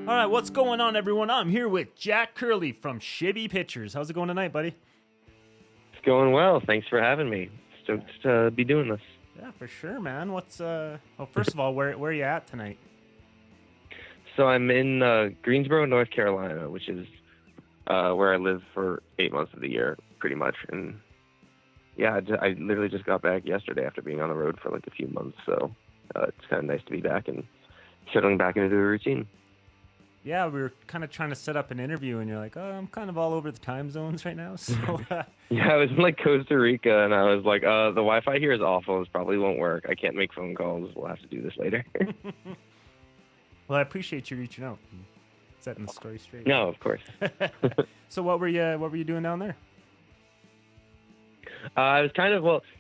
All right, what's going on, everyone? I'm here with Jak Kerley from Shibby Pictures. How's it going tonight, buddy? It's going well. Thanks for having me. Stoked to be doing this. Yeah, for sure, man. What's well, first of all, where are you at tonight? So I'm in Greensboro, North Carolina, which is where I live for 8 months of the year, pretty much. And yeah, I literally just got back yesterday after being on the road for like a few months. So it's kind of nice to be back and settling back into the routine. Yeah, we were kind of trying to set up an interview, and you're like, "Oh, I'm kind of all over the time zones right now." So yeah, I was in like Costa Rica, and I was like, "The Wi-Fi here is awful. This probably won't work. I can't make phone calls. We'll have to do this later." Well, I appreciate you reaching out and setting the story straight. No, of course. So what were you doing down there? I was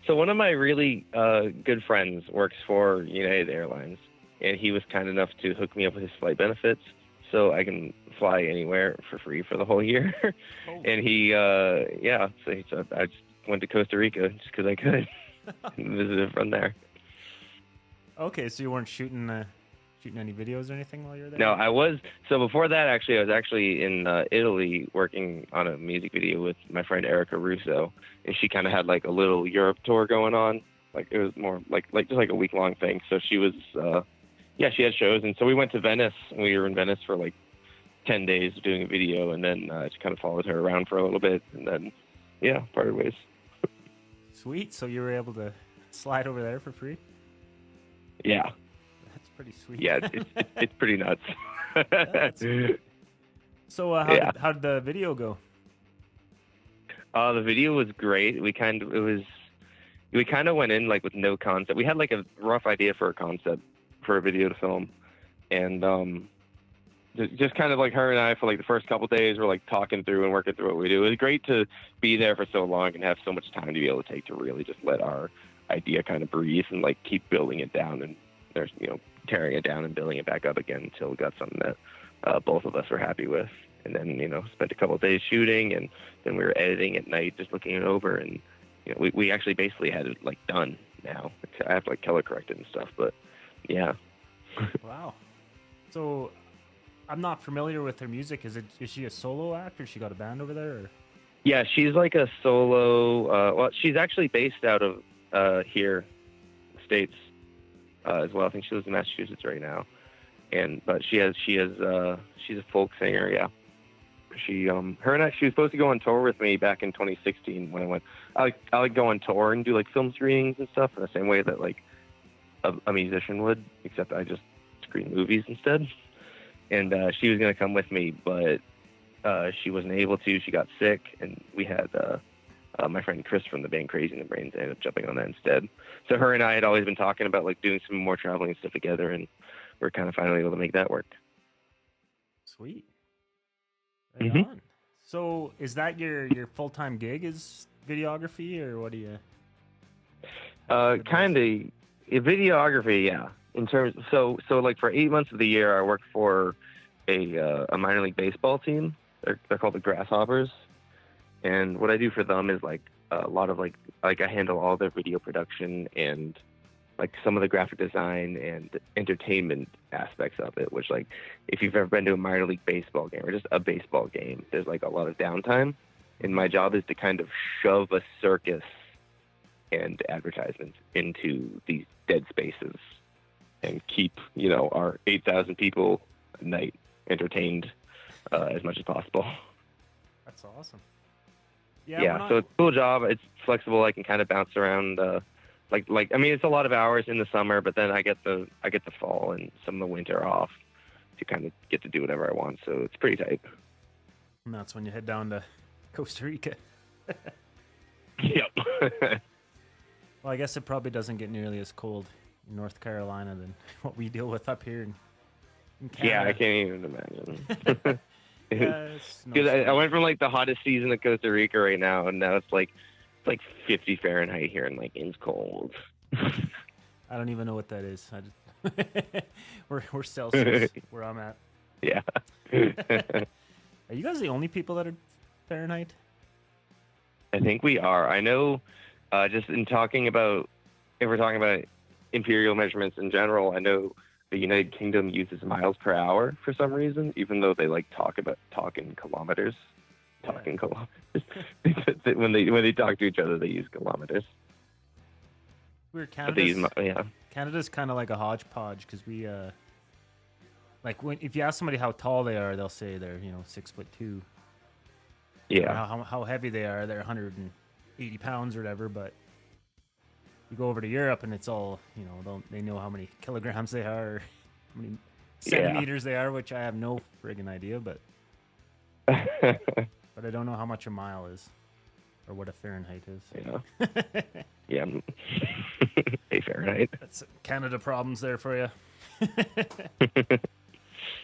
so one of my really good friends works for United Airlines, and he was kind enough to hook me up with his flight benefits so I can fly anywhere for free for the whole year. Oh. And so I just went to Costa Rica just because I could and visited from there. Okay, so you weren't shooting any videos or anything while you were there? No, I was. So before that, I was actually in Italy working on a music video with my friend Erica Russo, and she kind of had like a little Europe tour going on. Like it was more like just like a week-long thing. So she was, she had shows, and so we went to Venice. And we were in Venice for like 10 days doing a video, and then just kind of followed her around for a little bit, and then parted ways. Sweet. So you were able to slide over there for free? Yeah. That's pretty sweet. Yeah, it's pretty nuts. So how did the video go? The video was great. We kind of went in like with no concept. We had like a rough idea for a concept for a video to film, and just kind of like her and I for like the first couple days we're like talking through and working through what we do. It was great to be there for so long and have so much time to be able to take to really just let our idea kind of breathe and like keep building it down, and there's tearing it down and building it back up again until we got something that both of us were happy with. And then spent a couple of days shooting, and then we were editing at night, just looking it over, and we actually basically had it like done now. I have to like color correct it and stuff, but yeah. Wow. So I'm not familiar with her music. Is she a solo act, or she got a band over there? Or? Yeah, she's like a solo. Well, she's actually based out of here, States, as well. I think she lives in Massachusetts right now, but she's a folk singer. Yeah, she was supposed to go on tour with me back in 2016 when I went. I like go on tour and do like film screenings and stuff in the same way that like a musician would, except I just screen movies instead. And she was gonna come with me, but she wasn't able to. She got sick, and we had my friend Chris from the band Crazy in the Brains ended up jumping on that instead. So her and I had always been talking about like doing some more traveling and stuff together, and we're kind of finally able to make that work. Sweet. Right on. So is that your full-time gig is videography, or what do you? Kind of videography, yeah. In terms, so like for 8 months of the year, I worked for a minor league baseball team. They're called the Grasshoppers, and what I do for them is like a lot of like I handle all their video production and like some of the graphic design and entertainment aspects of it. Which, like, if you've ever been to a minor league baseball game or just a baseball game, there's like a lot of downtime, and my job is to kind of shove a circus and advertisements into these dead spaces and keep our 8,000 people a night entertained as much as possible. That's awesome. Yeah, so it's a cool job. It's flexible. I can kind of bounce around. It's a lot of hours in the summer, but then I get the fall and some of the winter off to kind of get to do whatever I want. So it's pretty tight. And that's when you head down to Costa Rica. Yep. Well, I guess it probably doesn't get nearly as cold in North Carolina than what we deal with up here in Canada. Yeah, I can't even imagine. Because I went from like the hottest season of Costa Rica right now, and now it's like 50 Fahrenheit here, and like it's cold. I don't even know what that is. We're Celsius where I'm at. Yeah. Are you guys the only people that are Fahrenheit? I think we are. I know. Just in talking about, if we're talking about imperial measurements in general, I know the United Kingdom uses miles per hour for some reason, even though they like talk in kilometers. Talking kilometers. when they talk to each other, they use kilometers. We're Canada's, Canada's kind of like a hodgepodge because we like if you ask somebody how tall they are, they'll say they're 6'2". Yeah. How heavy they are, they're 180 pounds or whatever. But you go over to Europe and it's all they know how many kilograms they are, how many centimeters they are, which I have no friggin' idea, but but I don't know how much a mile is or what a Fahrenheit is. Yeah. Yeah. A Fahrenheit. That's Canada problems there for you.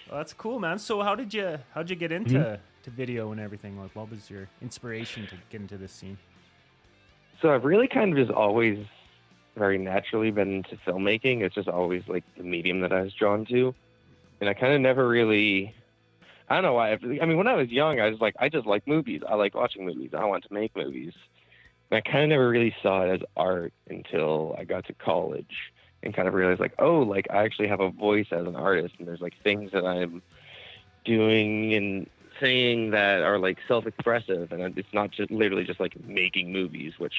Well, that's cool, man. So how'd you get into to video and everything? Like, what was your inspiration to get into this scene? So I've really kind of just always very naturally been into filmmaking. It's just always like the medium that I was drawn to. And I kind of never really, I don't know why. I mean, when I was young, I was like, I just like movies. I like watching movies. I want to make movies. And I kind of never really saw it as art until I got to college and kind of realized like, oh, like I actually have a voice as an artist, and there's like things that I'm doing and saying that are like self-expressive, and it's not just literally just like making movies, which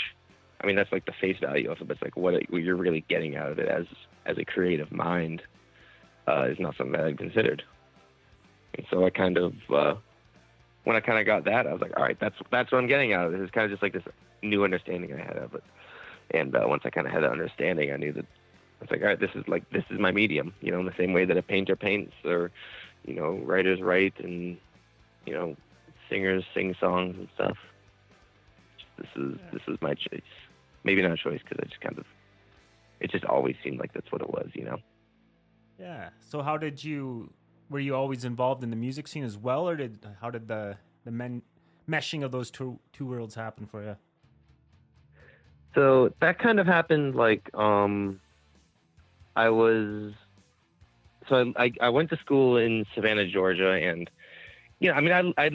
I mean that's like the face value of it, but it's like what you're really getting out of it as a creative mind is not something that I'd considered. And so I kind of when I kind of got that, I was like, all right, that's what I'm getting out of it. It's kind of just like this new understanding I had of it. And once I kind of had that understanding, I knew that it's like, all right, this is my medium, in the same way that a painter paints, or, writers write, and, singers sing songs and stuff. This is my choice. Maybe not a choice, because I just it just always seemed like that's what it was, Yeah. So were you always involved in the music scene as well, or how did the meshing of those two worlds happen for you? So that kind of happened like I went to school in Savannah, Georgia, and I mean I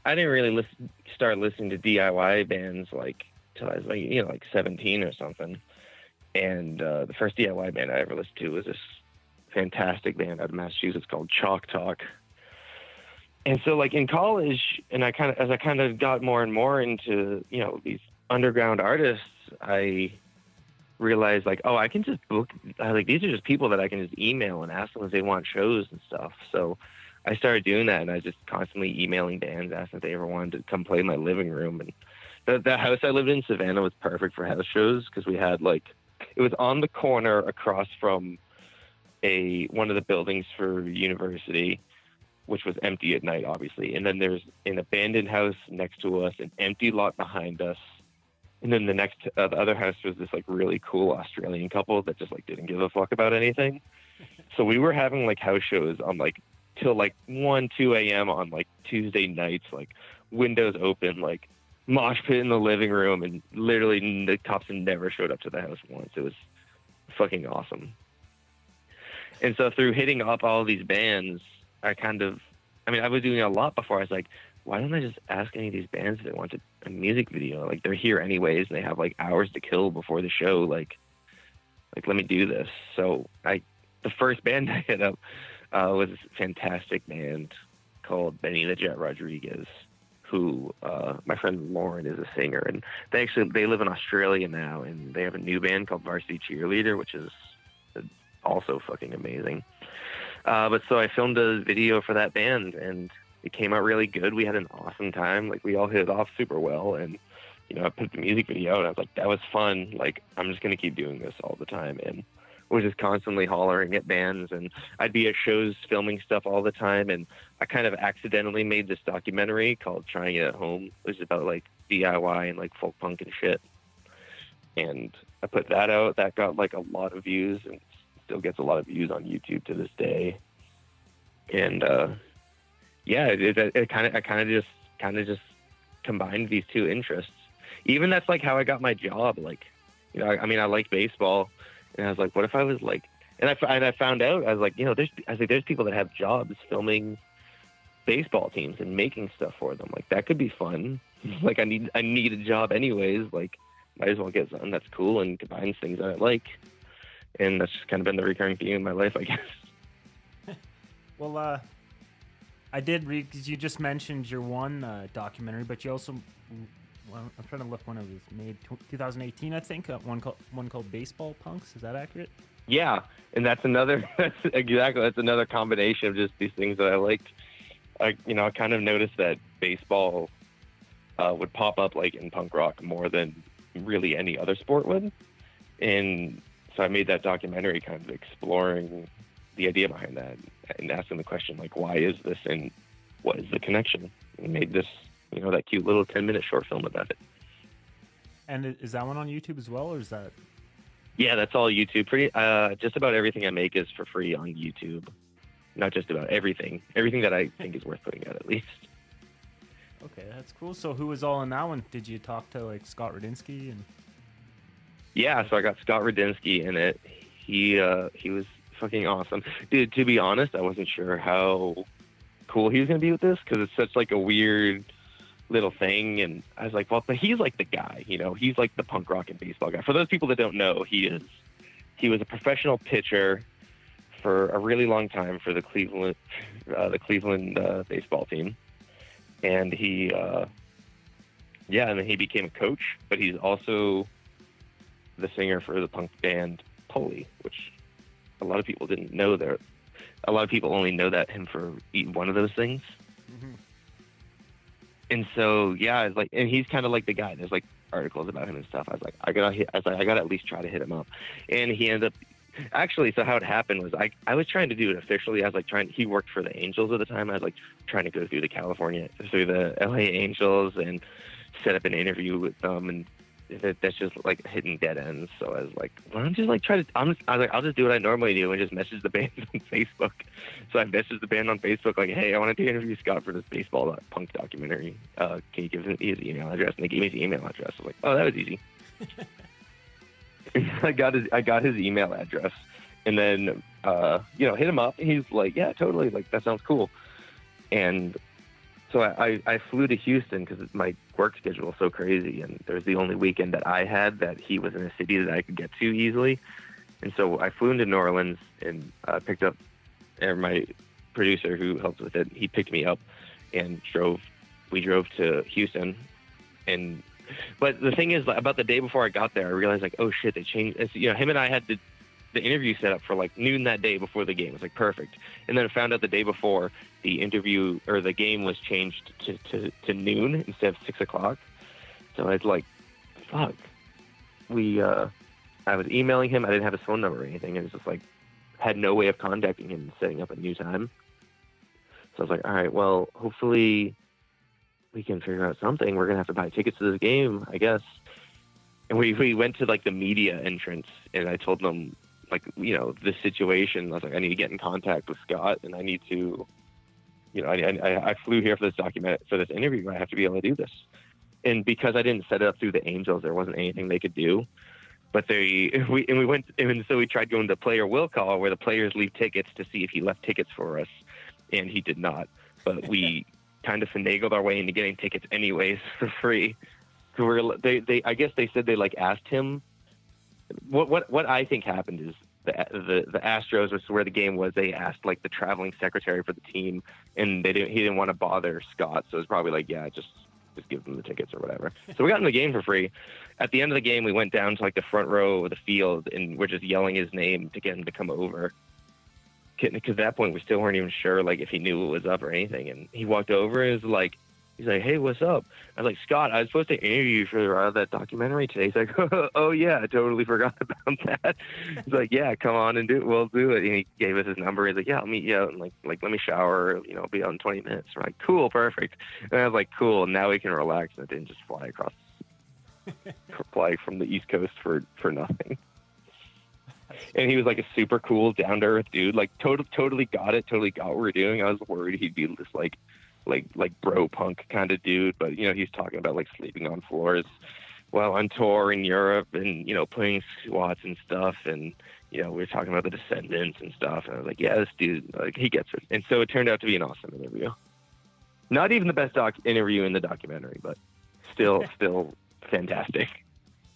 didn't really start listening to DIY bands like till I was like 17 or something. And the first DIY band I ever listened to was this fantastic band out of Massachusetts called Chalk Talk. And so like in college, and as I kind of got more and more into these underground artists, I realized like, oh, I can just book, these are just people that I can just email and ask them if they want shows and stuff. So I started doing that, and I was just constantly emailing bands, asking if they ever wanted to come play in my living room. And the house I lived in, Savannah, was perfect for house shows because we had it was on the corner across from one of the buildings for university, which was empty at night, obviously. And then there's an abandoned house next to us, an empty lot behind us. And then the other house was this really cool Australian couple that just didn't give a fuck about anything. So we were having house shows on till 1, 2 a.m. on Tuesday nights, windows open, mosh pit in the living room, and literally the cops never showed up to the house once. It was fucking awesome. And so through hitting up all these bands, I was doing a lot before. I was like, why don't I just ask any of these bands if they wanted a music video? They're here anyways, and they have hours to kill before the show. Let me do this. So the first band I hit up was this fantastic band called Benny the Jet Rodriguez, who my friend Lauren is a singer, and they live in Australia now, and they have a new band called Varsity Cheerleader, which is also fucking amazing. But so I filmed a video for that band, and it came out really good. We had an awesome time. We all hit it off super well, and I put the music video out, and I was like, that was fun. I'm just gonna keep doing this all the time, and was just constantly hollering at bands, and I'd be at shows filming stuff all the time. And I kind of accidentally made this documentary called Trying It at Home. It was about DIY and folk punk and shit. And I put that out. That got a lot of views, and still gets a lot of views on YouTube to this day. And I kind of just combined these two interests. Even that's how I got my job. I like baseball. And I was like, what if I was and I found out, I was like, there's people that have jobs filming baseball teams and making stuff for them. That could be fun. I need a job anyways. Might as well get something that's cool and combines things that I like. and that's just kind of been the recurring theme in my life, I guess. Well, I did read, because you just mentioned your one documentary, but you also, well, I'm trying to look when it was made, 2018, I think, one called Baseball Punks. Is that accurate? Yeah, and that's another that's another combination of just these things that I liked. I kind of noticed that baseball would pop up like in punk rock more than really any other sport would, and so I made that documentary kind of exploring the idea behind that and asking the question, like, why is this and what is the connection? And made this, that cute little 10-minute short film about it. And is that one on YouTube as well, or is that? Yeah, that's all YouTube. Just about everything I make is for free on YouTube. Not just about everything that I think is worth putting out, at least. Okay, that's cool. So who was all in that one? Did you talk to like Scott Radinsky and? Yeah, so I got Scott Radinsky in it. He was fucking awesome, dude. To be honest, I wasn't sure how cool he was gonna be with this, because it's such like a weird little thing, and I was like, well, but he's like the guy, he's like the punk rock and baseball guy. For those people that don't know, he was a professional pitcher for a really long time for the Cleveland baseball team, and he and then he became a coach, but he's also the singer for the punk band Pulley, which a lot of people didn't know. A lot of people only know that him for one of those things. Mm-hmm. And so, yeah, it's like, and he's kind of like the guy. There's like articles about him and stuff. I was like, I gotta at least try to hit him up. And he ended up, actually, so how it happened was I was trying to do it officially. I was like he worked for the Angels at the time. I was like trying to go through the LA Angels and set up an interview with them, and that's just like hitting dead ends. So I was like, why don't I just like I'll just do what I normally do and just message the band on Facebook. So I messaged the band on Facebook like, hey, I wanted to interview Scott for this baseball punk documentary. Can you give me his email address? And they gave me his email address. I was like, oh, that was easy. I got his email address, and then hit him up. He's like, yeah, totally, like that sounds cool. And so I flew to Houston because my work schedule was so crazy, and there's the only weekend that I had that he was in a city that I could get to easily. And so I flew into New Orleans and picked up my producer who helped with it. He picked me up and we drove to Houston. But the thing is, about the day before I got there, I realized like, oh shit, they changed. Him and I had the interview set up for like noon that day before the game. It was like perfect. And then I found out the day before the interview or the game was changed to noon instead of 6 o'clock. So I was like, fuck. I was emailing him. I didn't have his phone number or anything. It was just like, had no way of contacting him and setting up a new time. So I was like, all right, well, hopefully we can figure out something. We're going to have to buy tickets to this game, I guess. And we went to like the media entrance, and I told them like, this situation. I was like, I need to get in contact with Scott, and I need to, I flew here for this interview. I have to be able to do this. And because I didn't set it up through the Angels, there wasn't anything they could do. But so we tried going to player will call, where the players leave tickets to see if he left tickets for us, and he did not. But we kind of finagled our way into getting tickets anyways for free. So I guess they said they like asked him. What I think happened is the Astros, which is where the game was, they asked like the traveling secretary for the team, and he didn't want to bother Scott, so it was probably like, yeah, just give them the tickets or whatever. So we got in the game for free. At the end of the game, we went down to like the front row of the field, and we're just yelling his name to get him to come over. Because at that point, we still weren't even sure like if he knew what was up or anything. And he walked over and was like, he's like, hey, what's up? I was like, Scott, I was supposed to interview you for that documentary today. He's like, oh yeah, I totally forgot about that. He's like, yeah, come on and we'll do it. And he gave us his number. He's like, yeah, I'll meet you out and like let me shower. I'll be out in 20 minutes. We're like, cool, perfect. And I was like, cool. Now we can relax, and it didn't just fly from the East Coast for nothing. And he was like a super cool, down to earth dude. Like totally got it. Totally got what we're doing. I was worried he'd be this like bro punk kind of dude, but he's talking about like sleeping on floors while on tour in Europe, and playing squats and stuff, and we were talking about the Descendants and stuff, and I was like, yeah, this dude, like, he gets it. And so it turned out to be an awesome interview. Not even the best interview in the documentary, but still fantastic.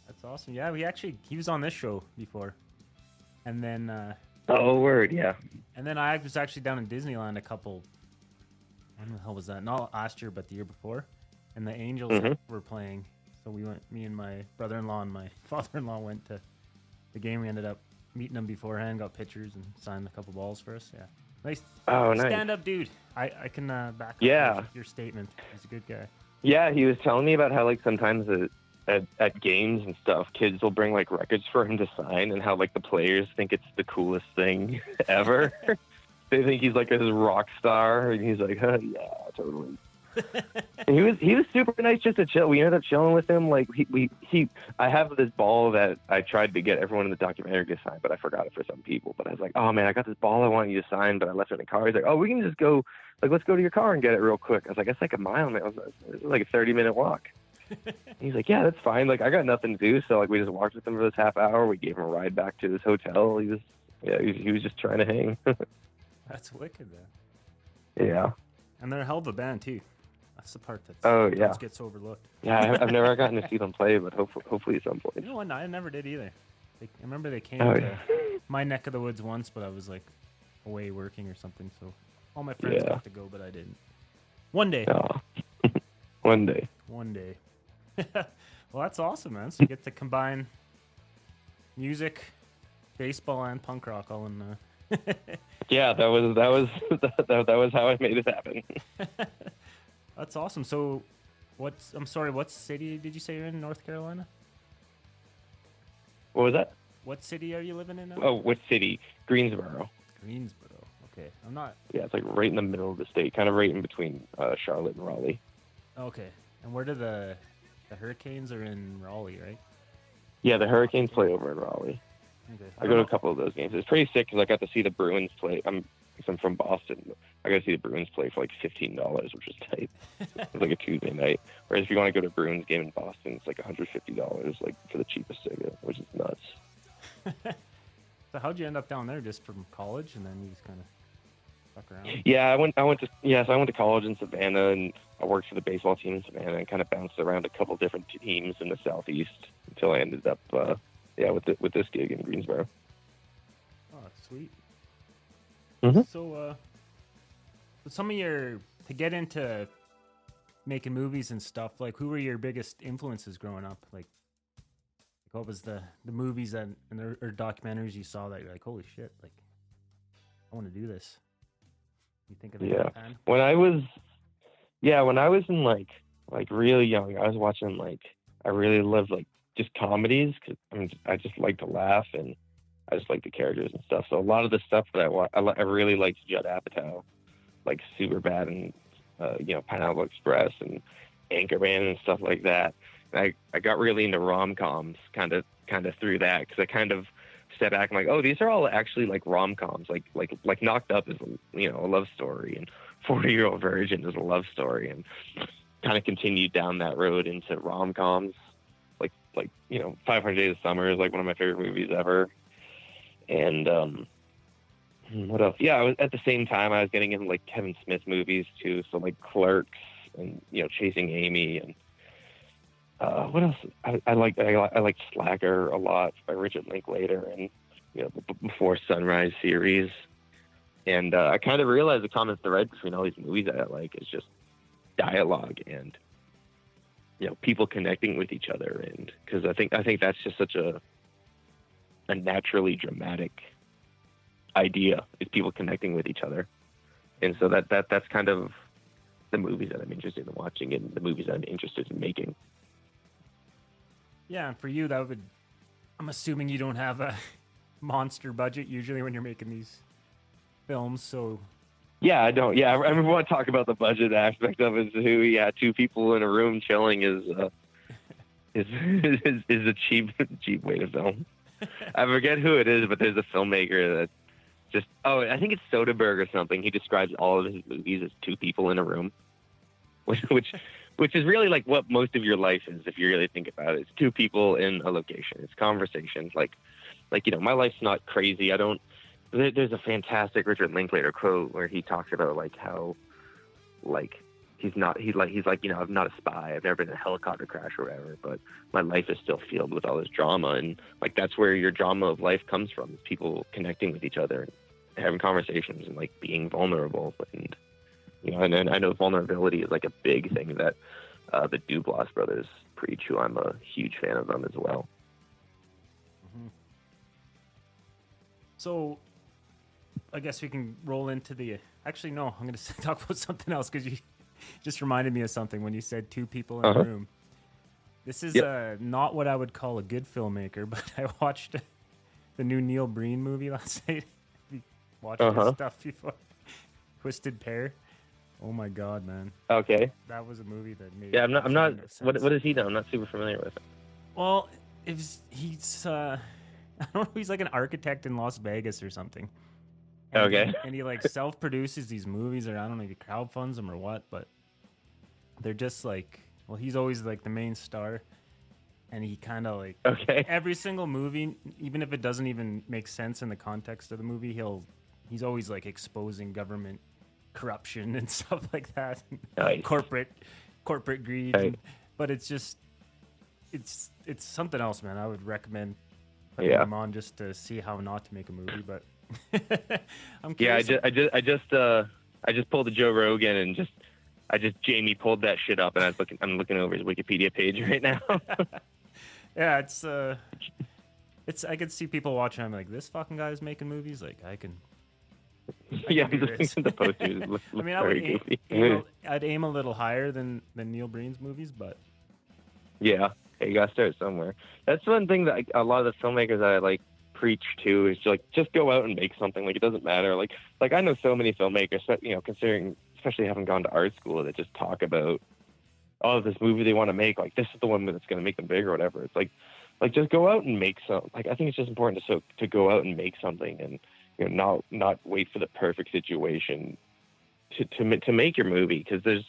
That's awesome. Yeah, he was on this show before. And then Oh, word, yeah. and then I was actually down in Disneyland when the hell was that? Not last year, but the year before. And the Angels were playing. So we went, me and my brother-in-law and my father-in-law went to the game. We ended up meeting them beforehand, got pictures, and signed a couple balls for us. Yeah. Nice. Oh, nice. Stand-up dude. I can back up your statement. He's a good guy. Yeah, he was telling me about how, like, sometimes at games and stuff, kids will bring, like, records for him to sign, and how, like, the players think it's the coolest thing ever. They think he's, like, a rock star, and he's like, yeah, totally. And he was super nice just to chill. We ended up chilling with him. Like, I have this ball that I tried to get everyone in the documentary to sign, but I forgot it for some people. But I was like, oh, man, I got this ball I want you to sign, but I left it in the car. He's like, oh, we can just go, like, let's go to your car and get it real quick. I was like, it's like a mile, man. It was like a 30-minute walk. He's like, yeah, that's fine. Like, I got nothing to do. So, like, we just walked with him for this half hour. We gave him a ride back to his hotel. He was just trying to hang. That's wicked, man. Yeah. And they're a hell of a band, too. That's the part that gets overlooked. Yeah, I've never gotten to see them play, but hopefully at some point. You know what? I never did either. I remember they came to my neck of the woods once, but I was, like, away working or something. So all my friends got to go, but I didn't. One day. Oh. One day. Well, that's awesome, man. So you get to combine music, baseball, and punk rock all in. Yeah, that was how I made it happen. That's awesome. So, what city did you say you're in? North Carolina? What was that? What city are you living in now? Oh, what city? Greensboro. Greensboro. Okay, I'm not. Yeah, it's like right in the middle of the state, kind of right in between Charlotte and Raleigh. Okay, and where do the Hurricanes are in Raleigh, right? Yeah, the Hurricanes play over in Raleigh. Okay. I go to a couple of those games. It's pretty sick because I got to see the Bruins play. I'm from Boston. I got to see the Bruins play for like $15, which is tight. It's like a Tuesday night. Whereas if you want to go to a Bruins game in Boston, it's like $150, like for the cheapest ticket, which is nuts. So how'd you end up down there? Just from college, and then you just kind of stuck around? Yeah, I went to college in Savannah, and I worked for the baseball team in Savannah, and kind of bounced around a couple different teams in the Southeast until I ended up, with this gig in Greensboro. Oh, sweet. Mm-hmm. So, some of to get into making movies and stuff, like, who were your biggest influences growing up? Like what was the movies or documentaries you saw that you're like, holy shit, like, I want to do this? You think of it? When I was in like really young, I was watching, like, I really loved, like, just comedies, because I just like to laugh, and I just like the characters and stuff. So a lot of the stuff that I really liked Judd Apatow, like Superbad and Pineapple Express and Anchorman and stuff like that. And I got really into rom-coms kind of through that, because I kind of step back and like, oh, these are all actually like rom-coms. Like Knocked Up is a love story, and 40-Year-Old Virgin is a love story, and kind of continued down that road into rom-coms. Like 500 Days of Summer is like one of my favorite movies ever. And what else? Yeah, at the same time I was getting into like Kevin Smith movies too, so like Clerks and Chasing Amy, and what else? I like Slacker a lot by Richard Linklater, and the Before Sunrise series. And I kind of realized the common thread between all these movies that I like is just dialogue and people connecting with each other, and because I think that's just such a naturally dramatic idea, is people connecting with each other. And so that's kind of the movies that I'm interested in watching, and the movies that I'm interested in making. Yeah, and for you, I'm assuming you don't have a monster budget usually when you're making these films, so... Yeah, I don't. Yeah, I want to talk about the budget aspect of it too. Yeah, 2 people in a room chilling is a cheap way to film. I forget who it is, but there's a filmmaker that just I think it's Soderbergh or something. He describes all of his movies as 2 people in a room, which is really like what most of your life is if you really think about it. It's 2 people in a location. It's conversations. Like my life's not crazy. There's a fantastic Richard Linklater quote where he talks about like how like he's like, you know, I'm not a spy. I've never been in a helicopter crash or whatever, but my life is still filled with all this drama. And like, that's where your drama of life comes from, is people connecting with each other and having conversations and like being vulnerable. And, you know, and I know vulnerability is like a big thing that the Duplass brothers preach, who I'm a huge fan of them as well. Mm-hmm. So I guess we can roll into the, actually, no, I'm going to talk about something else, because you just reminded me of something when you said two people in a room. This is not what I would call a good filmmaker, but I watched the new Neil Breen movie last night. You watched his stuff before? Twisted Pair. Oh my God, man. Okay. That was a movie that made. Yeah, I'm not. What is he done? I'm not super familiar with it. Well, he's I don't know. He's like an architect in Las Vegas or something. And he like self-produces these movies, or I don't know if he crowdfunds them or what, but they're just like, well, he's always like the main star, and he kind of like every single movie, even if it doesn't even make sense in the context of the movie, he's always like exposing government corruption and stuff like that, corporate greed, but it's just it's something else, man. I would recommend putting him on just to see how not to make a movie, but. I'm curious. I just pulled the Joe Rogan and Jamie pulled that shit up, and I'm looking over his Wikipedia page right now. Yeah, it's I could see people watching. I'm like, this fucking guy's making movies. Like, I can I'm looking at the posters. I mean, I'd aim a little higher than Neil Breen's movies, but yeah, you gotta start somewhere. That's one thing that a lot of the filmmakers I like preach to, is like, just go out and make something. Like, it doesn't matter. Like I know so many filmmakers, you know, considering, especially having gone to art school, that just talk about, oh, this movie they want to make, like, this is the one that's going to make them big or whatever. It's like just go out and make some. Like, I think it's just important to go out and make something, and, you know, not wait for the perfect situation to make your movie, because there's,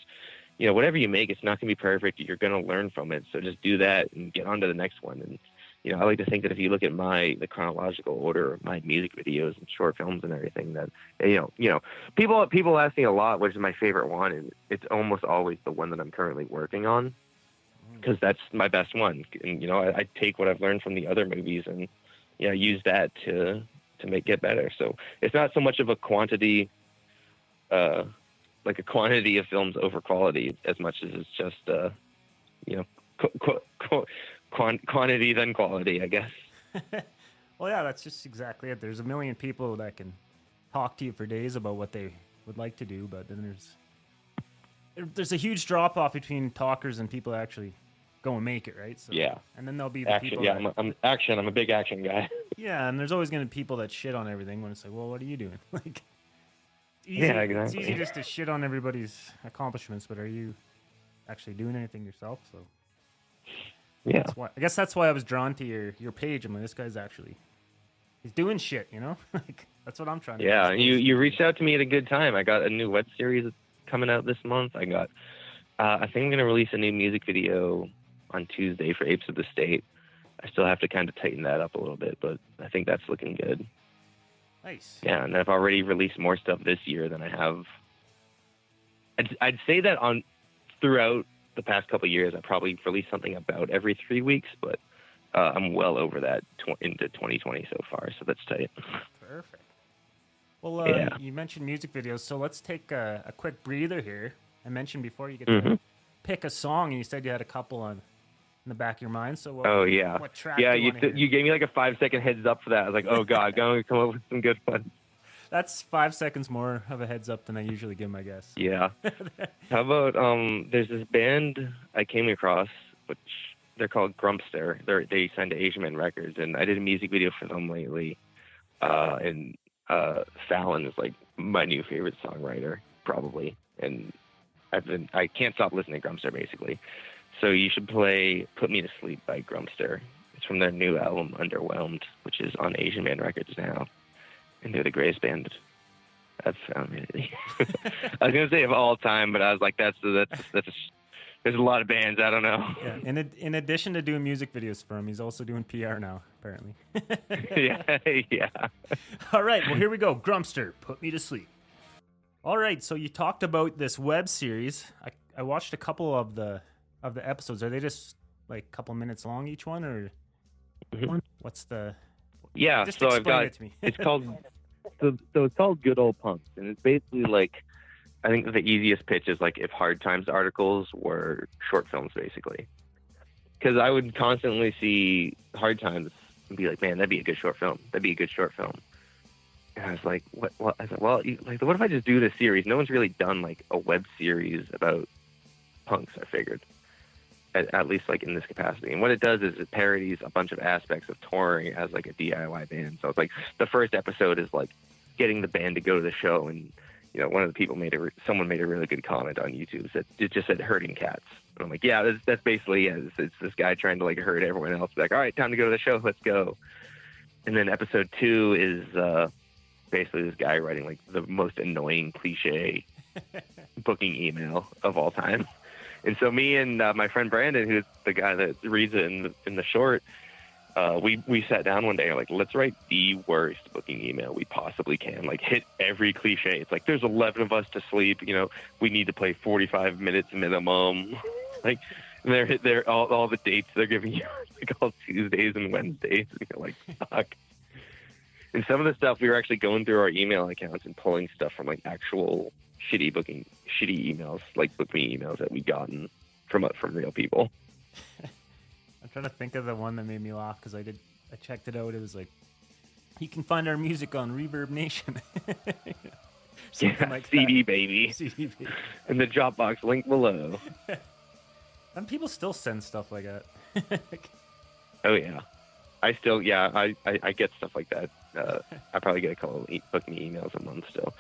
you know, whatever you make, it's not going to be perfect. You're going to learn from it. So just do that and get on to the next one. And, you know, I like to think that if you look at the chronological order of my music videos and short films and everything, that, you know, people ask me a lot, which is my favorite one, and it's almost always the one that I'm currently working on, because that's my best one. And, you know, I take what I've learned from the other movies and, you know, use that to get better. So it's not so much of a quantity, like a quantity of films over quality, as much as it's just, you know, quantity than quality, I guess. Well, yeah, that's just exactly it. There's a million people that can talk to you for days about what they would like to do, but then there's a huge drop off between talkers and people that actually go and make it, right? So, yeah. And then there'll be the action. people. Yeah, I'm a big action guy. Yeah, and there's always going to be people that shit on everything when it's like, well, what are you doing? Like, easy, yeah, exactly. It's easy just to shit on everybody's accomplishments, but are you actually doing anything yourself? So. Yeah, I guess that's why I was drawn to your page. I'm like, this guy's he's doing shit, you know? Like, that's what I'm trying to do. Yeah, you reached out to me at a good time. I got a new web series coming out this month. I think I'm going to release a new music video on Tuesday for Apes of the State. I still have to kind of tighten that up a little bit, but I think that's looking good. Nice. Yeah, and I've already released more stuff this year than I have. I'd say that throughout the past couple of years, I probably released something about every 3 weeks, but I'm well over that into 2020 so far, so that's tight. Perfect. Well, you mentioned music videos, so let's take a quick breather here. I mentioned before you get to pick a song, and you said you had a couple in the back of your mind. So what track? Yeah, you gave me like a 5-second heads up for that. I was like, oh god, going to come up with some good ones. That's 5 seconds more of a heads up than I usually give my guests. Yeah. How about there's this band I came across, which they're called Grumpster. They signed to Asian Man Records, and I did a music video for them lately. And Fallon is like my new favorite songwriter, probably. And I can't stop listening to Grumpster, basically. So you should play "Put Me to Sleep" by Grumpster. It's from their new album Underwhelmed, which is on Asian Man Records now. And they're the greatest band I've found, really. I was gonna say of all time, but I was like, there's a lot of bands. I don't know. Yeah. In addition to doing music videos for him, he's also doing PR now, apparently. Yeah. All right. Well, here we go. Grumpster, "Put Me to Sleep." All right, so you talked about this web series. I watched a couple of the episodes. Are they just like a couple minutes long each one, or what's the? Yeah, just so explain it to me. It's called so it's called Good Old Punks, and it's basically like, I think the easiest pitch is like if Hard Times articles were short films, basically. Because I would constantly see Hard Times and be like, man, that'd be a good short film. That'd be a good short film. And I was like, what? I was like, well, what if I just do this series? No one's really done like a web series about punks, I figured. At least like in this capacity. And what it does is it parodies a bunch of aspects of touring as like a DIY band. So it's like the first episode is like getting the band to go to the show, and you know, one of the people someone made a really good comment on YouTube that it just said herding cats. And I'm like, yeah, that's basically it. It's this guy trying to like herd everyone else. Like, all right, time to go to the show. Let's go. And then episode 2 is basically this guy writing like the most annoying cliche booking email of all time. And so me and my friend Brandon, who's the guy that reads it in the short, we sat down one day and like, let's write the worst booking email we possibly can. Like, hit every cliche. It's like, there's 11 of us to sleep. You know, we need to play 45 minutes minimum. Like, they're all the dates they're giving you, like all Tuesdays and Wednesdays. And you're like, fuck. And some of the stuff, we were actually going through our email accounts and pulling stuff from like actual shitty emails, like book me emails that we gotten from real people. I'm trying to think of the one that made me laugh because I checked it out. It was like, you can find our music on Reverb Nation. Something like CD, baby. CD baby. In the Dropbox link below. And people still send stuff like that. Oh yeah, I get stuff like that. I probably get a couple of book me emails a month still.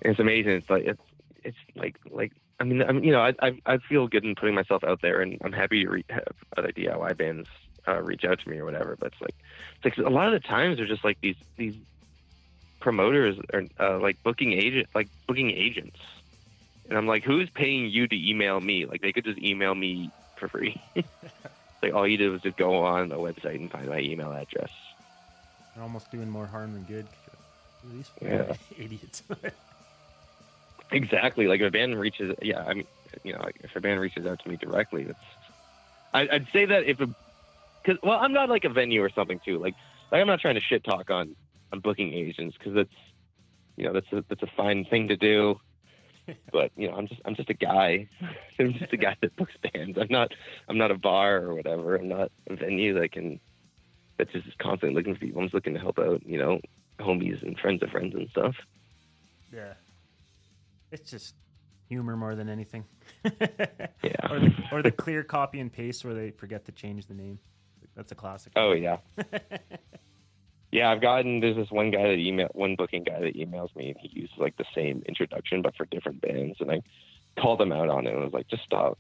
And it's amazing. It's like I mean, you know, I feel good in putting myself out there, and I'm happy to have other DIY bands reach out to me or whatever. But it's like a lot of the times they're just like these promoters are like booking agents, and I'm like, who's paying you to email me? Like, they could just email me for free. Like, all you did was just go on the website and find my email address. They're almost doing more harm than good. These idiots. Exactly. Like, if a band reaches, I mean, you know, like, if a band reaches out to me directly, I'd say that because I'm not like a venue or something too. Like I'm not trying to shit talk on booking agents, because that's, you know, that's a fine thing to do. But you know, I'm just a guy. I'm just a guy that books bands. I'm not a bar or whatever. I'm not a venue that's just constantly looking for people. I'm just looking to help out, you know, homies and friends of friends and stuff. Yeah. It's just humor more than anything. Yeah. Or the clear copy and paste where they forget to change the name. That's a classic. Oh yeah. Yeah, there's this one booking guy that emails me, and he uses like the same introduction but for different bands, and I called him out on it and I was like, just stop.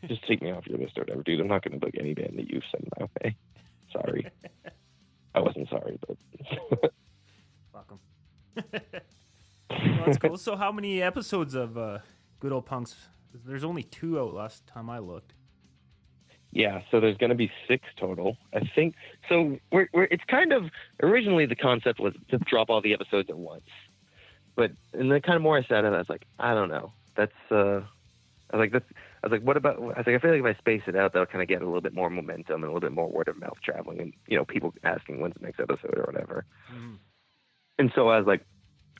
Just take me off your list or whatever, dude. I'm not gonna book any band that you send my way. Sorry. I wasn't sorry, but welcome. Well, that's cool. So how many episodes of Good Old Punks? There's only 2 out last time I looked. Yeah, so there's going to be 6 total, I think. So it's kind of, originally the concept was to drop all the episodes at once. But, and the kind of more I said it, I was like, I don't know. I was like, what about, I feel like if I space it out, that'll kind of get a little bit more momentum and a little bit more word of mouth traveling, and, you know, people asking when's the next episode or whatever. Mm. And so I was like,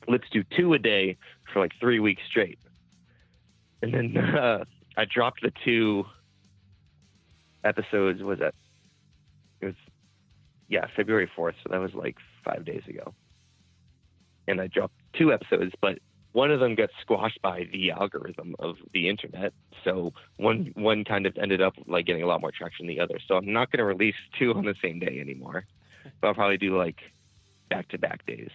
let's do 2 a day for like 3 weeks straight. And then I dropped the 2 episodes. February 4th. So that was like 5 days ago. And I dropped 2 episodes, but one of them got squashed by the algorithm of the internet. So one kind of ended up like getting a lot more traction than the other. So I'm not going to release 2 on the same day anymore. But I'll probably do like back-to-back days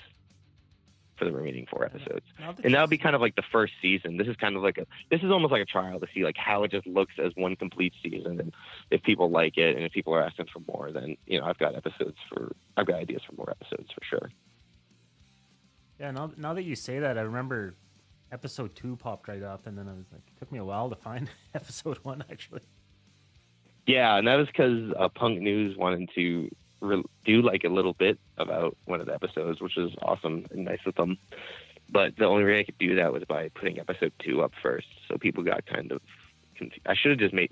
for the remaining 4 episodes. And that'll be kind of like the first season. This is kind of like this is almost like a trial to see like how it just looks as one complete season, and if people like it and if people are asking for more, then, you know, I've got ideas for more episodes for sure. Yeah, now that you say that, I remember episode 2 popped right up, and then I was like, it took me a while to find episode 1 actually. Yeah, and that was because Punk News wanted to do like a little bit about one of the episodes, which is awesome and nice of them. But the only way I could do that was by putting episode 2 up first. So people got kind of confused. I should have just made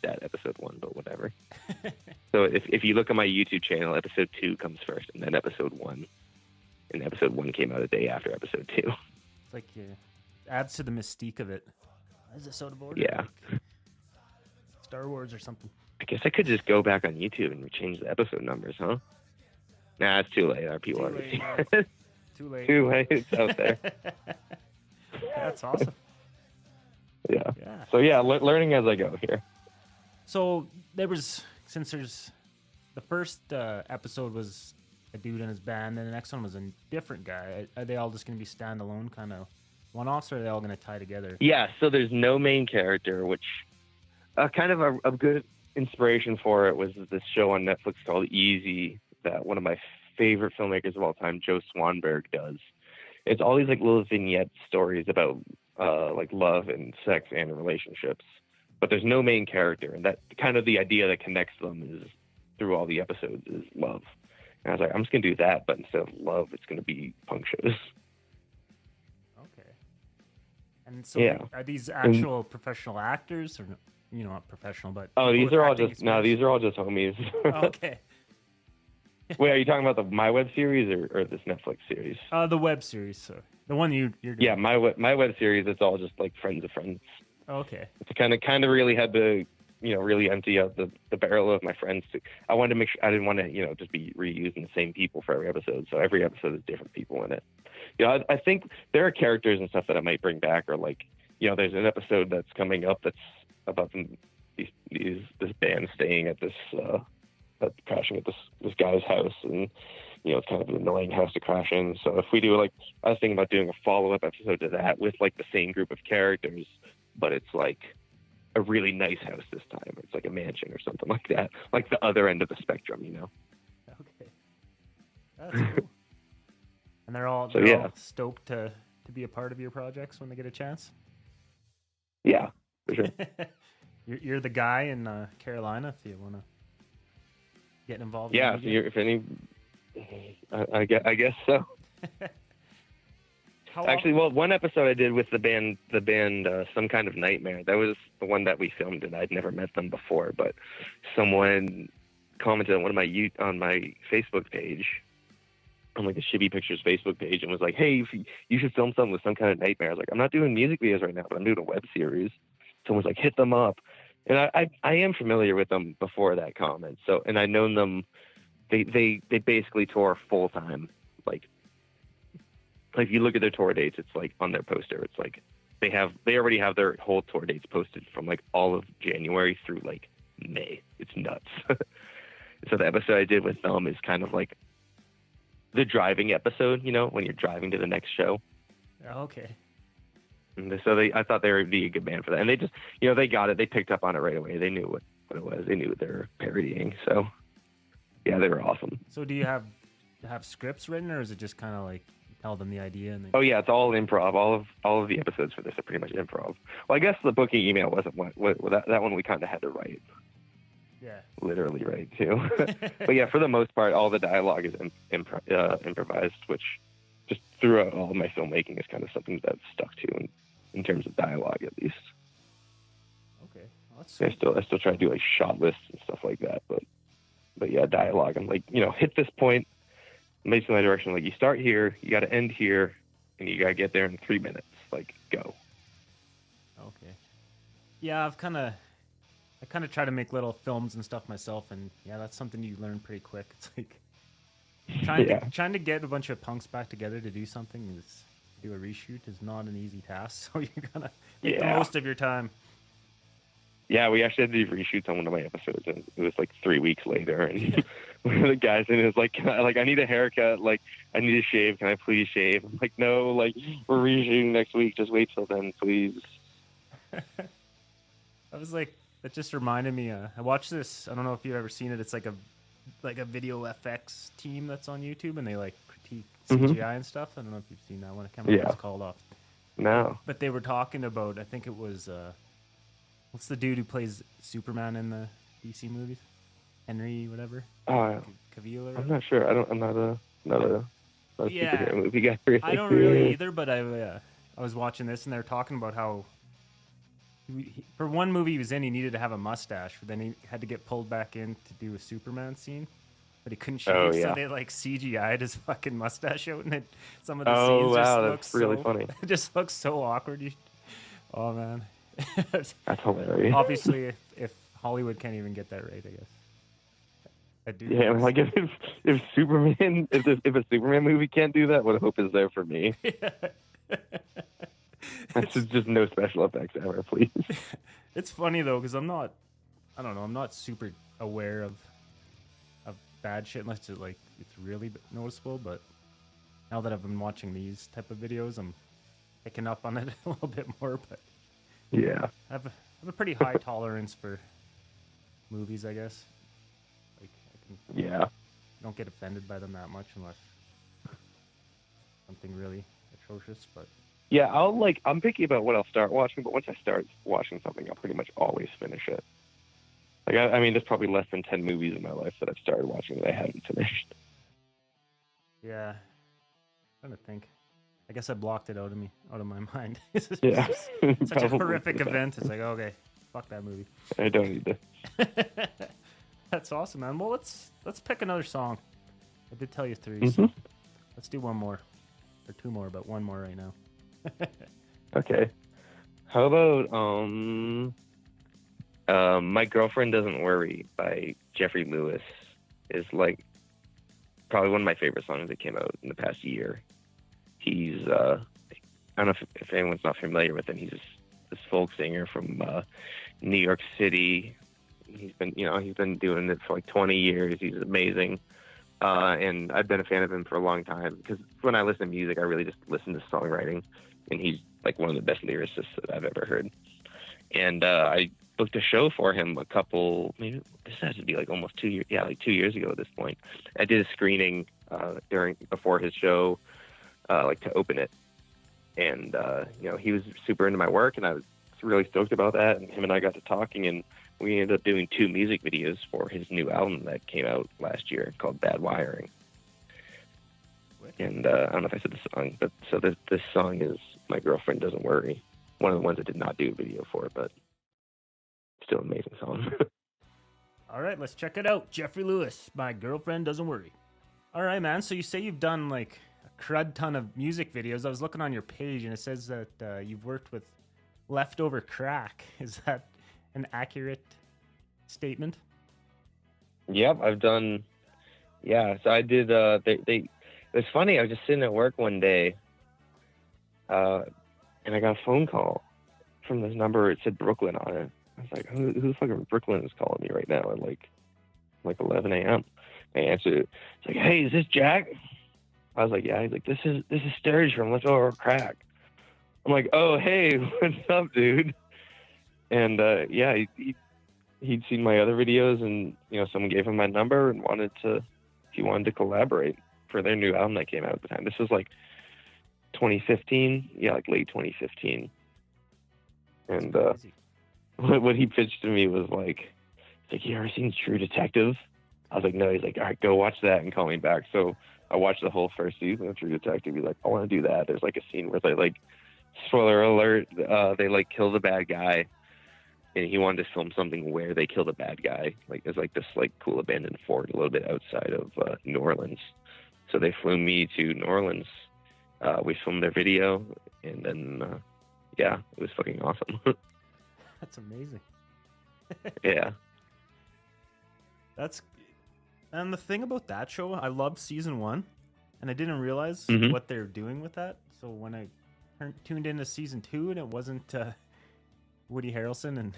that episode 1, but whatever. So if you look at my YouTube channel, episode 2 comes first, and then episode 1. And episode 1 came out a day after episode 2. It's like, adds to the mystique of it. Why is this out of order? Yeah. Like Star Wars or something. I guess I could just go back on YouTube and change the episode numbers, huh? Nah, it's too late. Our people already see it. Too late. Too late. It's out there. That's awesome. Yeah. Yeah. So yeah, learning as I go here. So there's the first episode was a dude and his band, and the next one was a different guy. Are they all just going to be standalone kind of one-offs, or are they all going to tie together? Yeah. So there's no main character, which kind of a good inspiration for it was this show on Netflix called Easy that one of my favorite filmmakers of all time, Joe Swanberg, does. It's all these like little vignette stories about like love and sex and relationships, but there's no main character, and that kind of the idea that connects them is through all the episodes is love. And I was like, I'm just gonna do that, but instead of love, it's gonna be punk shows. Okay. And so Yeah. are these actual professional actors, or not professional, but These are all just homies. Okay. Wait, are you talking about the My Web series or this Netflix series? The web series, so the one you're doing. Yeah, my web series. It's all just like friends of friends. Okay. It's kind of really had to really empty out the barrel of my friends. I wanted to make sure I didn't want to just be reusing the same people for every episode. So every episode is different people in it. I think there are characters and stuff that I might bring back, or like there's an episode that's coming up that's about this band staying at this. Crashing at this guy's house, and it's kind of an annoying house to crash in. So if we do I was thinking about doing a follow-up episode to that with like the same group of characters, but it's like a really nice house this time. It's like a mansion or something like that, like the other end of the spectrum, Okay, that's cool. And they're all stoked to be a part of your projects when they get a chance. Yeah, for sure. You're the guy in Carolina if you want to get involved. Yeah, I guess so. Actually, well, one episode I did with the band Some Kind of Nightmare. That was the one that we filmed, and I'd never met them before. But someone commented on on my Facebook page, on like the Shibby Pictures Facebook page, and was like, "Hey, you should film something with Some Kind of Nightmare." I was like, "I'm not doing music videos right now, but I'm doing a web series." Someone's like, "Hit them up." And I am familiar with them before that comment. So, and I known them, they basically tour full time. Like if you look at their tour dates, it's like on their poster, it's like they already have their whole tour dates posted from like all of January through like May. It's nuts. So the episode I did with them is kind of like the driving episode, when you're driving to the next show. Okay. And so I thought they would be a good band for that. And they just, they got it. They picked up on it right away. They knew what it was. They knew what they were parodying. So, yeah, they were awesome. So do you have scripts written, or is it just kind of like tell them the idea? And Oh, yeah, it's all improv. All of the episodes for this are pretty much improv. Well, I guess the booking email wasn't that one we kind of had to write. Yeah. Literally write, too. But, yeah, for the most part, all the dialogue is improvised, which just throughout all of my filmmaking is kind of something that's stuck to in terms of dialogue, at least. Okay, well, that's sweet. I still try to do like shot lists and stuff like that, but yeah, dialogue. I'm like, hit this point. Basically, my direction, like you start here, you got to end here, and you got to get there in 3 minutes. Like, go. Okay. Yeah, I kind of try to make little films and stuff myself, and yeah, that's something you learn pretty quick. It's like trying to get a bunch of punks back together to do something do a reshoot is not an easy task. So you're gonna make the most of your time. Yeah, we actually had to do reshoots on one of my episodes, and it was like 3 weeks later, and one of the guys in it was like, I need a haircut, like, I need to shave, can I please shave? I'm like, no, like, we're reshooting next week, just wait till then, please. I was like, that just reminded me, I watched this, I don't know if you've ever seen it, it's like a video FX team that's on YouTube, and they like critique CGI and stuff. I don't know if you've seen that one. I can't remember what it's called off. No. But they were talking about, I think it was, what's the dude who plays Superman in the DC movies? Henry, whatever. Cavill. I'm not sure. I'm not a I'm a Yeah, superhero movie guy. Really. I don't really either, but I was watching this and they're talking about how for one movie he was in, he needed to have a mustache, but then he had to get pulled back in to do a Superman scene, but he couldn't shave, Oh, so yeah. they like CGI'd his fucking mustache out, and some of the Oh, scenes wow, just that's look really so, funny. it just looks so awkward. Oh man, That's hilarious. obviously if Hollywood can't even get that right, I guess. I do. Yeah, like if Superman, if a Superman movie can't do that, what hope is there for me? That's just no special effects ever, please. It's funny though, because I'm not super aware of bad shit unless it's really noticeable. But now that I've been watching these type of videos, I'm picking up on it a little bit more. But Yeah. I have a pretty high tolerance for movies, I guess. Like Yeah. don't get offended by them that much unless something really atrocious. But Yeah, I'm picky about what I'll start watching, but once I start watching something, I'll pretty much always finish it. Like, I mean, there's probably less than 10 movies in my life that I've started watching that I haven't finished. yeah, I'm trying to think. I guess I blocked it out of my mind. It's just Yeah. such a Probably horrific for that. event. It's like, okay, fuck that movie. I don't need to. That's awesome, man. Well, let's pick another song. I did tell you 3, so let's do one more or 2 more, but one more right now. Okay. How about My Girlfriend Doesn't Worry by Jeffrey Lewis is like probably one of my favorite songs that came out in the past year. He's I don't know if anyone's not familiar with him. He's this folk singer from New York City. He's been doing it for like 20 years. He's amazing. And I've been a fan of him for a long time because when I listen to music, I really just listen to songwriting, and he's like one of the best lyricists that I've ever heard. And I booked a show for him maybe this has to be like almost 2 years. Yeah, like 2 years ago at this point. I did a screening before his show, like to open it. And, he was super into my work, and I was really stoked about that. And him and I got to talking, and we ended up doing 2 music videos for his new album that came out last year called Bad Wiring. And I don't know if I said the song, but so this song is My Girlfriend Doesn't Worry. One of the ones I did not do a video for, but still an amazing song. All right, let's check it out. Jeffrey Lewis, My Girlfriend Doesn't Worry. All right, man. So you say you've done like a crud ton of music videos. I was looking on your page, and it says that you've worked with Leftover Crack. Is that an accurate statement? Yep, I've done. Yeah, so I did. It's funny. I was just sitting at work one day, and I got a phone call from this number. It said Brooklyn on it. I was like, who the fuck in Brooklyn is calling me right now at like 11 a.m. I answered it. It's like, hey, is this Jack? I was like, yeah. He's like, this is Sturge from Leftover Crack. I'm like, oh, hey, what's up, dude? And yeah, he'd seen my other videos, and someone gave him my number and he wanted to collaborate for their new album that came out at the time. This was like 2015, yeah, like late 2015. And what he pitched to me was like, you ever seen True Detective? I was like, no. He's like, all right, go watch that and call me back. So I watched the whole first season of True Detective. He's like, I want to do that. There's like a scene where they like, spoiler alert, they like kill the bad guy, and he wanted to film something where they kill the bad guy. Like it's like this like cool abandoned fort a little bit outside of New Orleans. So they flew me to New Orleans. We filmed their video, and then yeah, it was fucking awesome. That's amazing. Yeah. And the thing about that show, I loved season 1, and I didn't realize what they're doing with that. So when I tuned into season 2 and it wasn't Woody Harrelson and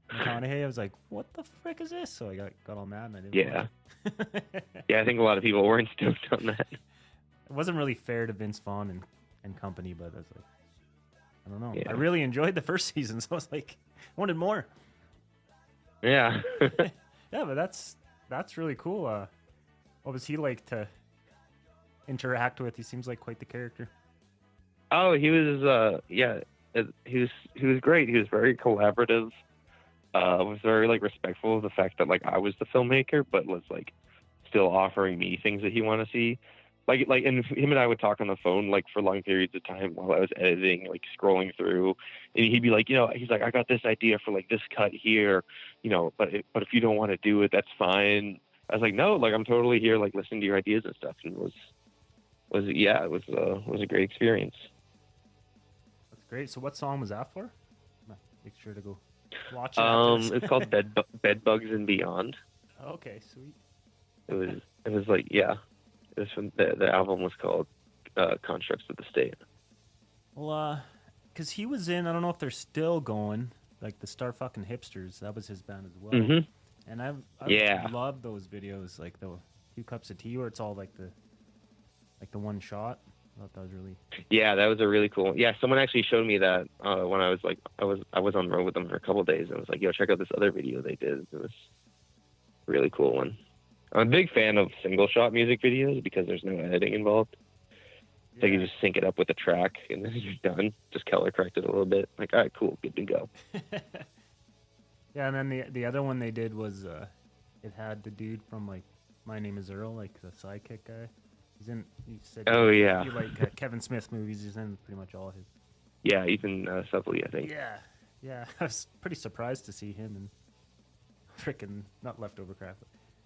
McConaughey, I was like, what the frick is this? So I got all mad and I didn't watch it. Yeah, I think a lot of people weren't stoked on that. It wasn't really fair to Vince Vaughn and company, but I was like, I don't know. Yeah. I really enjoyed the first season, so I was like, I wanted more. Yeah. Yeah, but that's really cool. What was he like to interact with? He seems like quite the character. Oh, he was he was great. He was very collaborative. Was very like respectful of the fact that like I was the filmmaker, but was like still offering me things that he wanted to see. and him and I would talk on the phone like for long periods of time while I was editing, like scrolling through, and he'd be like, he's like, I got this idea for like this cut here, but if you don't want to do it, that's fine. I was like, no, like I'm totally here, like listening to your ideas and stuff, and it was a great experience. That's great. So what song was that for? Make sure to go watch it. It's called Bed Bugs and Beyond. Okay, sweet. It was like, yeah. It was from the album was called Constructs of the State. Well, because he was in, I don't know if they're still going, like the Star Fucking Hipsters. That was his band as well. Mm-hmm. And I love those videos, like the 2 Cups of Tea, where it's all like the one shot. I thought that was really. Yeah, that was a really cool one. Yeah, someone actually showed me that when I was on the road with them for a couple of days, and I was like, yo, check out this other video they did. It was a really cool one. I'm a big fan of single shot music videos because there's no editing involved. So you just sync it up with the track and then you're done. Just color correct it a little bit. Like, all right, cool, good to go. Yeah, and then the other one they did was it had the dude from like My Name Is Earl, like the sidekick guy. He said yeah. You like Kevin Smith movies. He's in pretty much all his. Yeah, Ethan Suplee, I think. Yeah. I was pretty surprised to see him in freaking not Leftover Crap.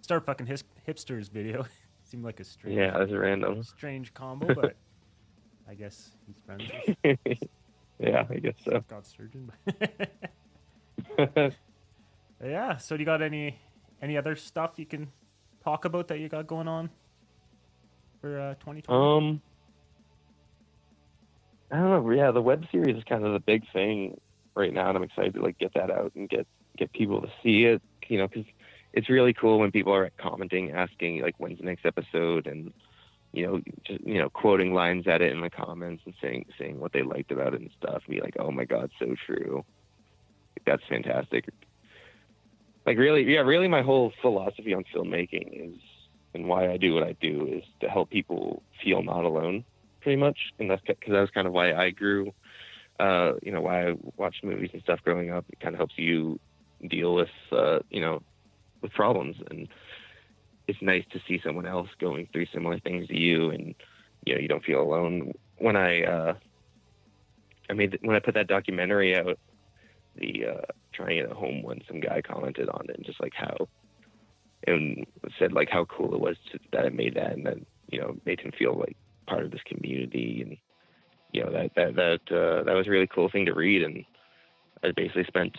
Start Fucking Hipsters video. Seemed like a strange. Yeah, that's random. Strange combo, but I guess he's friends with. Yeah, I guess so. Scott Sturgeon. Yeah. So do you got any other stuff you can talk about that you got going on for 2020? I don't know. Yeah, the web series is kind of the big thing right now, and I'm excited to like get that out and get people to see it. Because it's really cool when people are commenting, asking like when's the next episode, and just quoting lines at it in the comments and saying what they liked about it and stuff. And be like, oh my god, so true. Like, that's fantastic. Like really, my whole philosophy on filmmaking is, and why I do what I do, is to help people feel not alone, pretty much. And that's because that was kind of why I grew. Why I watched movies and stuff growing up. It kind of helps you deal with with problems, and it's nice to see someone else going through similar things to you, and you don't feel alone. When I put that documentary out, the Trying It at Home one, some guy commented on it and just like how, and said like how cool it was that I made that, and then made him feel like part of this community, and that was a really cool thing to read. And I basically spent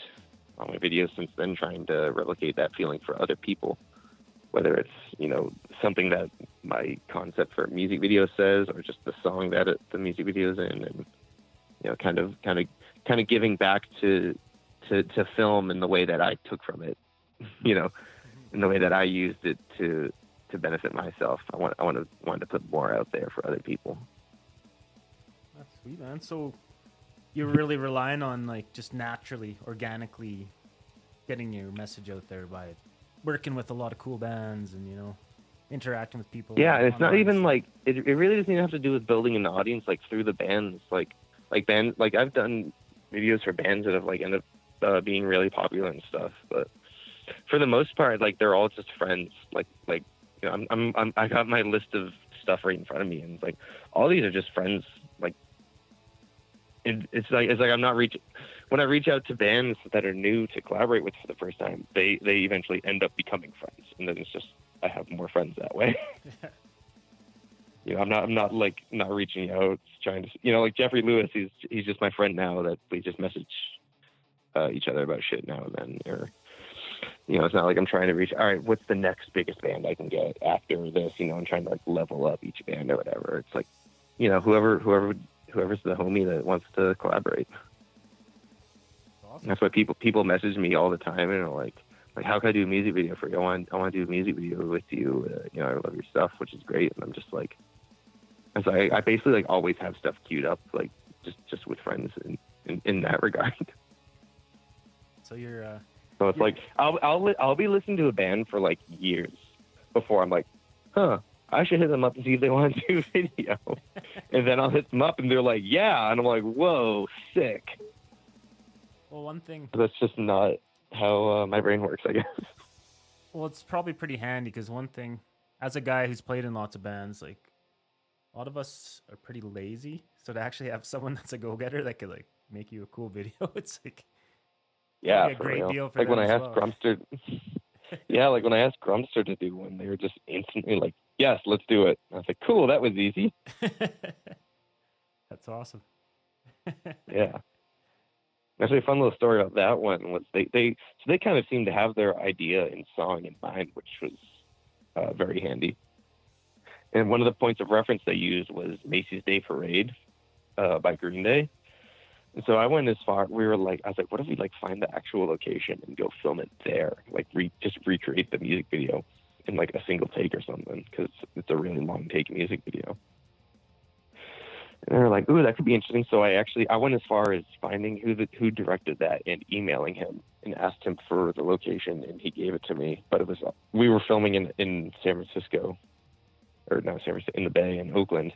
all my videos since then trying to replicate that feeling for other people, whether it's something that my concept for a music video says, or just the song that the music video is in, and kind of giving back to film in the way that I took from it, in the way that I used it to benefit myself. I wanted to put more out there for other people. That's sweet, man. So you're really relying on like just naturally, organically getting your message out there by working with a lot of cool bands and interacting with people. Yeah, and it's not even like it really doesn't even have to do with building an audience like through the bands. Like bands, like I've done videos for bands that have like ended up being really popular and stuff, but for the most part, like they're all just friends. I got my list of stuff right in front of me, and it's like all these are just friends. Like it's like I'm not reaching. When I reach out to bands that are new to collaborate with for the first time, they eventually end up becoming friends, and then it's just I have more friends that way. I'm not reaching out trying to like Jeffrey Lewis. He's just my friend now that we just message each other about shit now and then, or it's not like I'm trying to reach. All right, what's the next biggest band I can get after this? I'm trying to like level up each band or whatever. It's like whoever's the homie that wants to collaborate. Awesome. That's why people message me all the time and are like how can I do a music video for you? I want to do a music video with you. I love your stuff, which is great. And I'm just like, and so I basically like always have stuff queued up, like just with friends in that regard. So you're. So it's like I'll be listening to a band for like years before I'm like, I should hit them up and see if they want to do a video. And then I'll hit them up and they're like, yeah, and I'm like, whoa, sick. Well, one thing. That's just not how my brain works, I guess. Well, it's probably pretty handy because one thing, as a guy who's played in lots of bands, like a lot of us are pretty lazy. So to actually have someone that's a go-getter that could like make you a cool video, it's like Yeah, be a for great real. deal for Like when them I as asked well. Grumster, yeah, like when I asked Grumster to do one, they were just instantly like, "Yes, let's do it." I was like, "Cool, that was easy." That's awesome. Yeah. Actually, a fun little story about that one was they kind of seemed to have their idea in song in mind, which was very handy. And one of the points of reference they used was Macy's Day Parade by Green Day. And so I went as far. I was like, what if we like find the actual location and go film it there, like just recreate the music video in like a single take or something, because it's a really long take music video. And they were like, ooh, that could be interesting. So I went as far as finding who directed that and emailing him and asked him for the location, and he gave it to me. But we were filming in San Francisco, or not San Francisco, in the Bay in Oakland.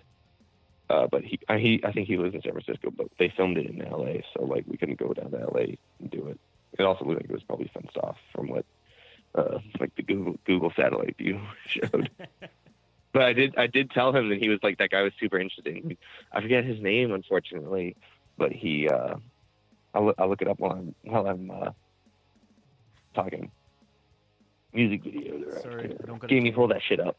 But I think he lives in San Francisco, but they filmed it in LA, so like we couldn't go down to LA and do it. It also looked like it was probably fenced off from what like the Google satellite view showed. But I did tell him that he was like, that guy was super interesting. I forget his name, unfortunately, but I'll look it up while I'm talking. Music video director. Sorry, I don't Jamie, pull that shit up.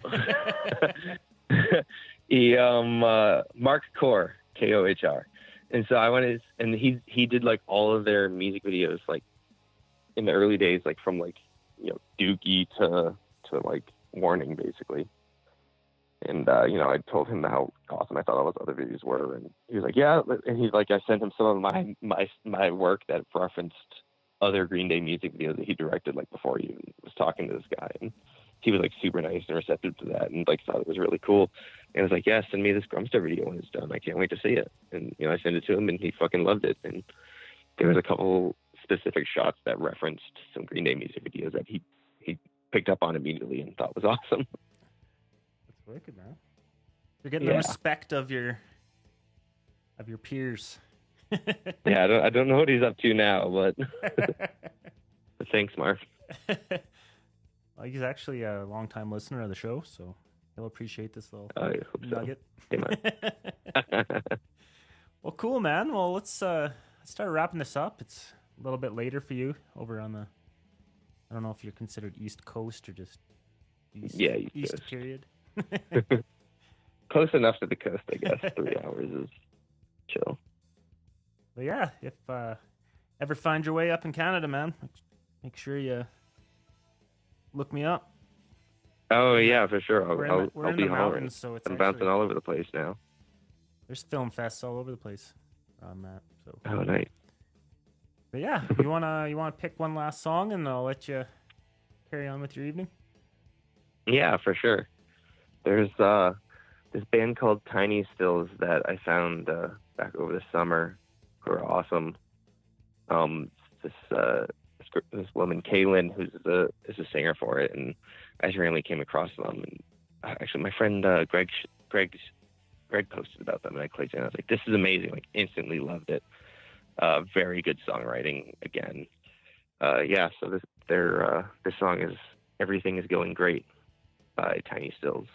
Mark Kohr, Kohr. And so I went and he did like all of their music videos like in the early days, like from like, you know, Dookie to like Warning, basically. And you know, I told him how awesome I thought all those other videos were, and he was like, yeah. And he's like, I sent him some of my work that referenced other Green Day music videos that he directed like before he even was talking to this guy, and he was like super nice and receptive to that, and like thought it was really cool. And I was like, yeah, send me this Grumster video when it's done. I can't wait to see it. And you know, I sent it to him, and he fucking loved it. And there was a couple specific shots that referenced some Green Day music videos that he picked up on immediately and thought was awesome. That's wicked, man. You're getting the respect of your peers. Yeah, I don't know what he's up to now, but thanks, Mark. Well, he's actually a long-time listener of the show, so he'll appreciate this little nugget. So. Hey, Well, cool, man. Well, let's start wrapping this up. It's a little bit later for you over on the, I don't know if you're considered East Coast or just East Coast. Period. Close enough to the coast, I guess. 3 hours is chill. But yeah, if ever find your way up in Canada, man, make sure you look me up. Oh yeah, for sure. We're in the mountains, so it's I'm bouncing all over the place now. There's film fests all over the place on that. So. Oh, nice. But yeah, you wanna pick one last song, and I'll let you carry on with your evening. Yeah, for sure. There's this band called Tiny Stills that I found back over the summer, who are awesome. This woman Kaylin, who's is a singer for it, and I just randomly came across them. And actually, my friend Greg posted about them, and I clicked in. I was like, "This is amazing!" Like, instantly loved it. Very good songwriting again. So their song is "Everything Is Going Great" by Tiny Stills.